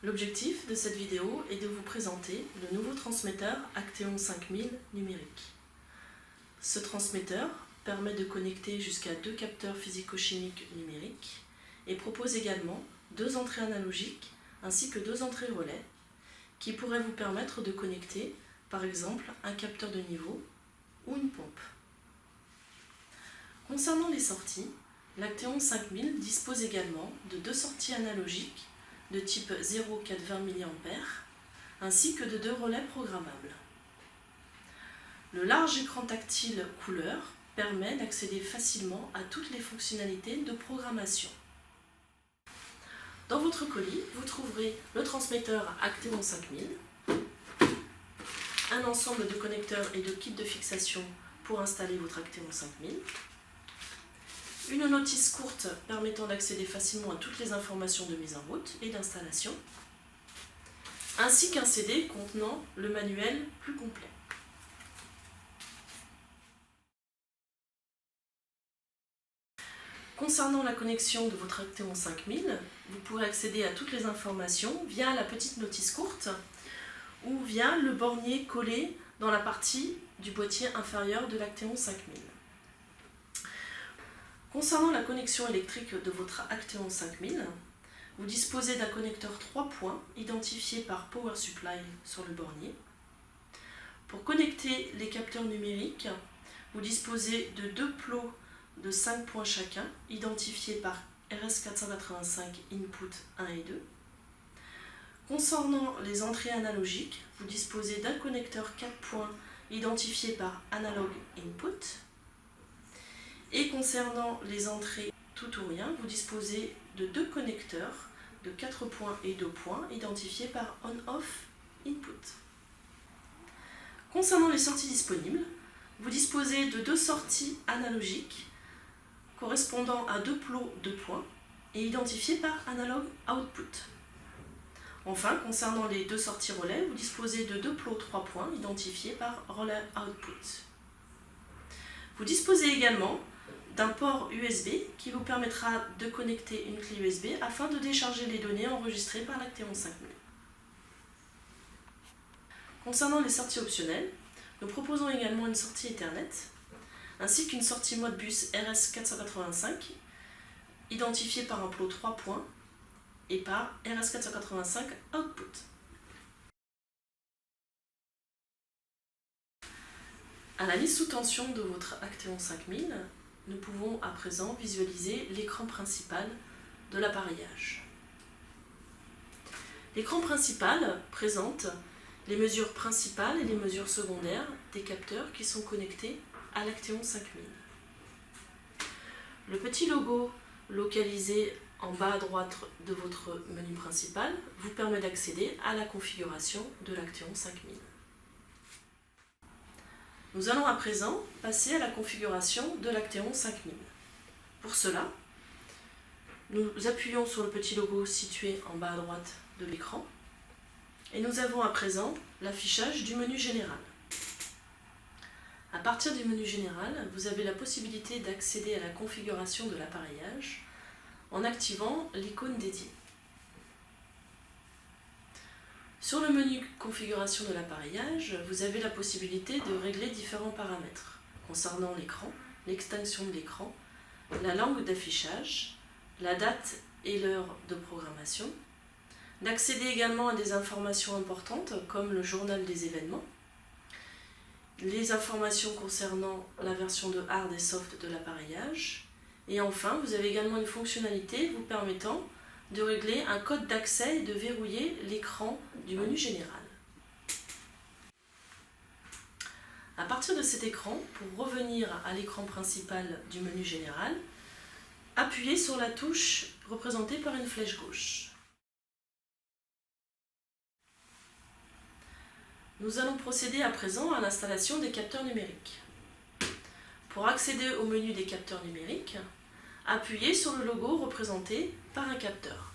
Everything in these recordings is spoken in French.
L'objectif de cette vidéo est de vous présenter le nouveau transmetteur Acteon 5000 numérique. Ce transmetteur permet de connecter jusqu'à 2 capteurs physico-chimiques numériques et propose également 2 entrées analogiques ainsi que 2 entrées relais qui pourraient vous permettre de connecter par exemple un capteur de niveau ou une pompe. Concernant les sorties, l'Acteon 5000 dispose également de 2 sorties analogiques de type 0,420 mA ainsi que de 2 relais programmables. Le large écran tactile couleur permet d'accéder facilement à toutes les fonctionnalités de programmation. Dans votre colis, vous trouverez le transmetteur Acteon 5000, un ensemble de connecteurs et de kits de fixation pour installer votre Acteon 5000, une notice courte permettant d'accéder facilement à toutes les informations de mise en route et d'installation, ainsi qu'un CD contenant le manuel plus complet. Concernant la connexion de votre Acteon 5000, vous pourrez accéder à toutes les informations via la petite notice courte ou via le bornier collé dans la partie du boîtier inférieur de l'Acteon 5000. Concernant la connexion électrique de votre Acteon 5000, vous disposez d'un connecteur 3 points identifié par Power Supply sur le bornier. Pour connecter les capteurs numériques, vous disposez de 2 plots de 5 points chacun, identifiés par RS485 Input 1 et 2. Concernant les entrées analogiques, vous disposez d'un connecteur 4 points identifié par Analog Input. Et concernant les entrées tout ou rien, vous disposez de 2 connecteurs de 4 points et 2 points identifiés par On-Off Input. Concernant les sorties disponibles, vous disposez de 2 sorties analogiques correspondant à 2 plots de points et identifiés par Analog Output. Enfin, concernant les 2 sorties relais, vous disposez de 2 plots 3 points identifiés par Relay Output. Vous disposez également d'un port USB qui vous permettra de connecter une clé USB afin de décharger les données enregistrées par l'Acteon 5000. Concernant les sorties optionnelles, nous proposons également une sortie Ethernet ainsi qu'une sortie Modbus RS485 identifiée par un plot 3 points et par RS485 Output. À la mise sous tension de votre Acteon 5000, nous pouvons à présent visualiser l'écran principal de l'appareillage. L'écran principal présente les mesures principales et les mesures secondaires des capteurs qui sont connectés à l'Acteon 5000. Le petit logo localisé en bas à droite de votre menu principal vous permet d'accéder à la configuration de l'Acteon 5000. Nous allons à présent passer à la configuration de l'Acteon 5000. Pour cela, nous appuyons sur le petit logo situé en bas à droite de l'écran et nous avons à présent l'affichage du menu général. À partir du menu général, vous avez la possibilité d'accéder à la configuration de l'appareillage en activant l'icône dédiée. Sur le menu configuration de l'appareillage, vous avez la possibilité de régler différents paramètres concernant l'écran, l'extinction de l'écran, la langue d'affichage, la date et l'heure de programmation, d'accéder également à des informations importantes comme le journal des événements, les informations concernant la version de hard et soft de l'appareillage, et enfin vous avez également une fonctionnalité vous permettant de régler un code d'accès et de verrouiller l'écran du menu général. À partir de cet écran, pour revenir à l'écran principal du menu général, appuyez sur la touche représentée par une flèche gauche. Nous allons procéder à présent à l'installation des capteurs numériques. Pour accéder au menu des capteurs numériques, appuyez sur le logo représenté par un capteur.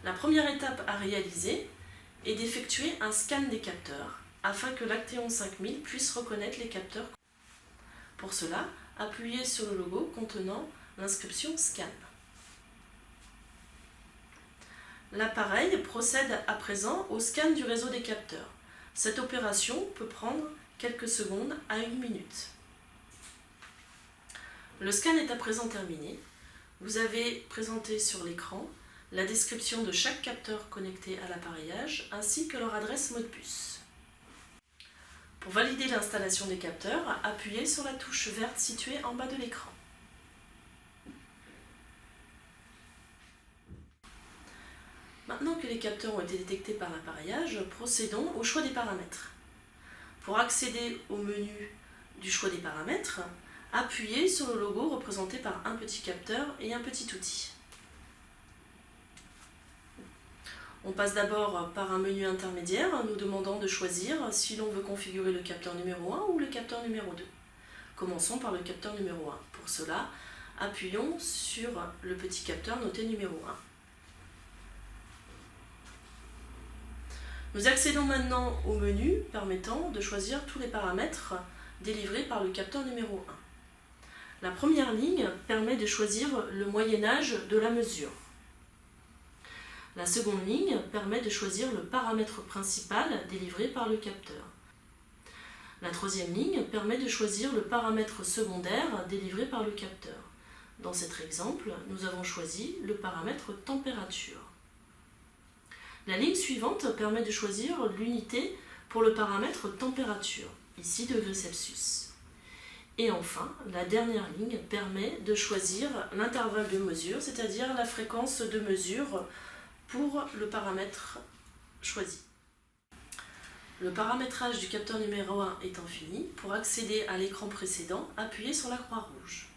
La première étape à réaliser est d'effectuer un scan des capteurs afin que l'Acteon 5000 puisse reconnaître les capteurs. Pour cela, appuyez sur le logo contenant l'inscription Scan. L'appareil procède à présent au scan du réseau des capteurs. Cette opération peut prendre quelques secondes à 1 minute. Le scan est à présent terminé. Vous avez présenté sur l'écran la description de chaque capteur connecté à l'appareillage ainsi que leur adresse mot de puce. Pour valider l'installation des capteurs, appuyez sur la touche verte située en bas de l'écran. Maintenant que les capteurs ont été détectés par l'appareillage, procédons au choix des paramètres. Pour accéder au menu du choix des paramètres, appuyez sur le logo représenté par un petit capteur et un petit outil. On passe d'abord par un menu intermédiaire nous demandant de choisir si l'on veut configurer le capteur numéro 1 ou le capteur numéro 2. Commençons par le capteur numéro 1. Pour cela, appuyons sur le petit capteur noté numéro 1. Nous accédons maintenant au menu permettant de choisir tous les paramètres délivrés par le capteur numéro 1. La première ligne permet de choisir le moyen-âge de la mesure. La seconde ligne permet de choisir le paramètre principal délivré par le capteur. La troisième ligne permet de choisir le paramètre secondaire délivré par le capteur. Dans cet exemple, nous avons choisi le paramètre température. La ligne suivante permet de choisir l'unité pour le paramètre température, ici degrés Celsius. Et enfin, la dernière ligne permet de choisir l'intervalle de mesure, c'est-à-dire la fréquence de mesure pour le paramètre choisi. Le paramétrage du capteur numéro 1 étant fini, pour accéder à l'écran précédent, appuyez sur la croix rouge.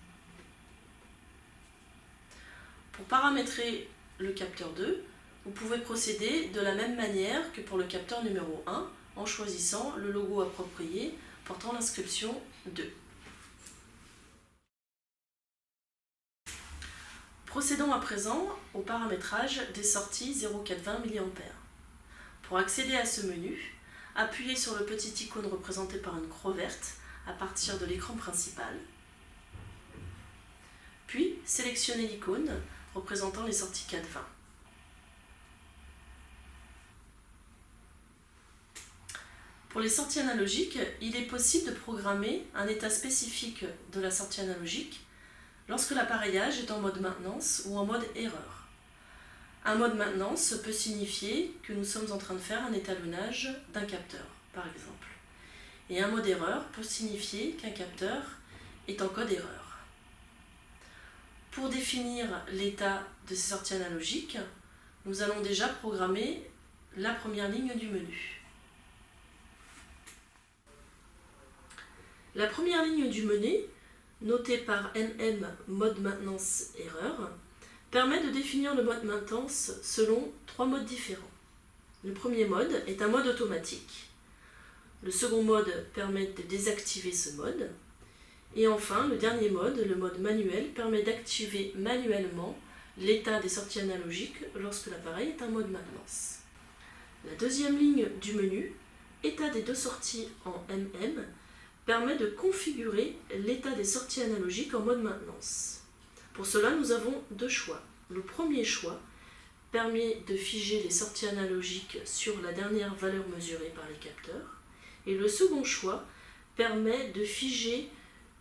Pour paramétrer le capteur 2, vous pouvez procéder de la même manière que pour le capteur numéro 1 en choisissant le logo approprié portant l'inscription 2. Procédons à présent au paramétrage des sorties 0,420 mA. Pour accéder à ce menu, appuyez sur le petit icône représenté par une croix verte à partir de l'écran principal. Puis sélectionnez l'icône représentant les sorties 420. Pour les sorties analogiques, il est possible de programmer un état spécifique de la sortie analogique lorsque l'appareillage est en mode maintenance ou en mode erreur. Un mode maintenance peut signifier que nous sommes en train de faire un étalonnage d'un capteur, par exemple. Et un mode erreur peut signifier qu'un capteur est en code erreur. Pour définir l'état de ces sorties analogiques, nous allons déjà programmer la première ligne du menu. La première ligne du menu, notée par NM mode maintenance erreur, permet de définir le mode maintenance selon 3 modes différents. Le premier mode est un mode automatique. Le second mode permet de désactiver ce mode. Et enfin, le dernier mode, le mode manuel, permet d'activer manuellement l'état des sorties analogiques lorsque l'appareil est en mode maintenance. La deuxième ligne du menu, état des deux sorties en MM, permet de configurer l'état des sorties analogiques en mode maintenance. Pour cela, nous avons deux choix. Le premier choix permet de figer les sorties analogiques sur la dernière valeur mesurée par les capteurs. Et le second choix permet de figer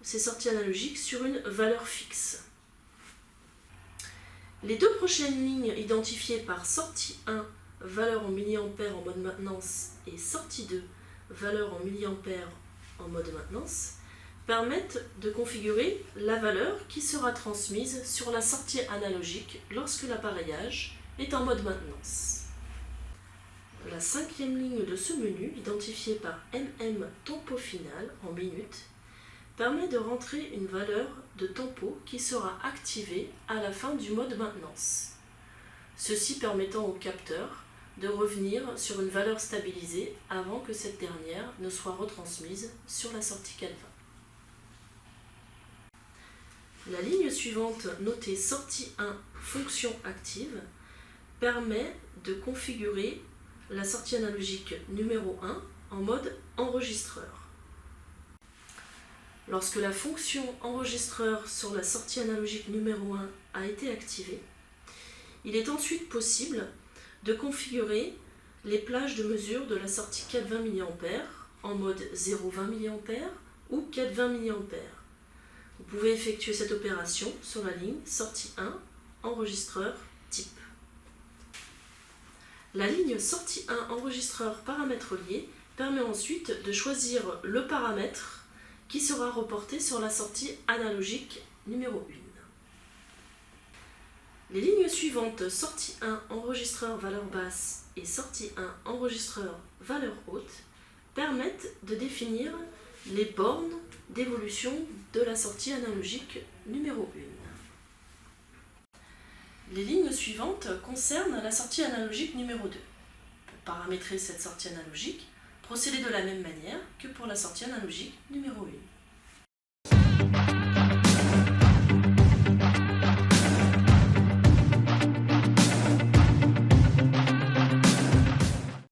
ces sorties analogiques sur une valeur fixe. Les deux prochaines lignes identifiées par sortie 1, valeur en milliampères en mode maintenance, et sortie 2, valeur en milliampères en mode maintenance, permettent de configurer la valeur qui sera transmise sur la sortie analogique lorsque l'appareillage est en mode maintenance. La cinquième ligne de ce menu, identifiée par MM tempo final en minutes, permet de rentrer une valeur de tempo qui sera activée à la fin du mode maintenance. Ceci permettant au capteur de revenir sur une valeur stabilisée avant que cette dernière ne soit retransmise sur la sortie 420. La ligne suivante, notée sortie 1 fonction active, permet de configurer la sortie analogique numéro 1 en mode enregistreur. Lorsque la fonction enregistreur sur la sortie analogique numéro 1 a été activée, il est ensuite possible de configurer les plages de mesure de la sortie 420 mA en mode 0,20 mA ou 420 mA. Vous pouvez effectuer cette opération sur la ligne sortie 1, enregistreur type. La ligne sortie 1, enregistreur paramètre lié permet ensuite de choisir le paramètre qui sera reporté sur la sortie analogique numéro 1. Les lignes suivantes, sortie 1, enregistreur valeur basse et sortie 1, enregistreur valeur haute, permettent de définir les bornes d'évolution de la sortie analogique numéro 1. Les lignes suivantes concernent la sortie analogique numéro 2. Pour paramétrer cette sortie analogique, procédez de la même manière que pour la sortie analogique numéro 1.